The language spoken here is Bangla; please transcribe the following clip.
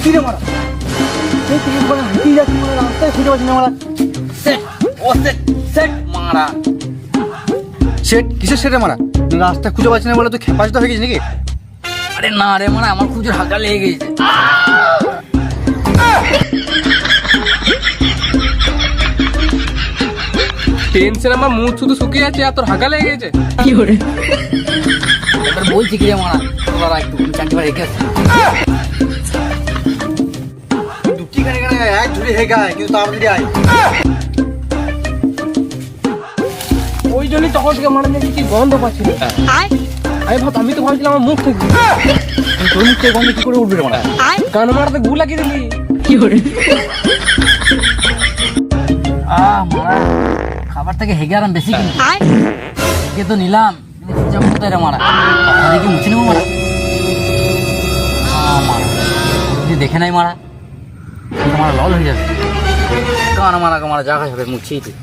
কি রে মারা এই তুই বলে হাঁটি যাচ্ছি মানে রাস্তায় খুঁজে পাচ্ছি না মারা সেট ও সেট সেট মারা সেট কিসের সেটে মারা রাস্তায় খুঁজে পাচ্ছি না বলে তুই খেপাচিত হয়ে গেছিস নাকি? আরে না রে মারা আমার খুব জোর হাঁকা লেগে গেছে। টেনশন আমার মুখ শুধু শুকিয়ে আছে আর তোর হাঁকা লেগে গেছে। এবার বলছি কি রে মারা তোরা একটু চাকরি রেখে আসি। দুটি গানে গানে এক ঝুড়ি হয়ে গায় কিন্তু তাড়াতাড়ি আয়। ওই জন্যই তখন থেকে মারা দেখি কি গন্ধ পাচ্ছি না। আমি তো ভাবছিলাম আমার মুখ থেকে তোর মুখ থেকে গন্ধ কি করে উঠবে রে মারা? কান মারাতে গু লাগিয়ে দিলি। মারা খাবার থেকে হেগে আরাম বেশি কিন্তু হেগে তো নিলাম যাবো কোথায় রে মারা দেখি মুছে নেবো মারা। মারা যদি দেখে নাই মারা মারা লল হয়ে যাবে। কান মারা মারা জায়গা হবে মুছিয়ে তুই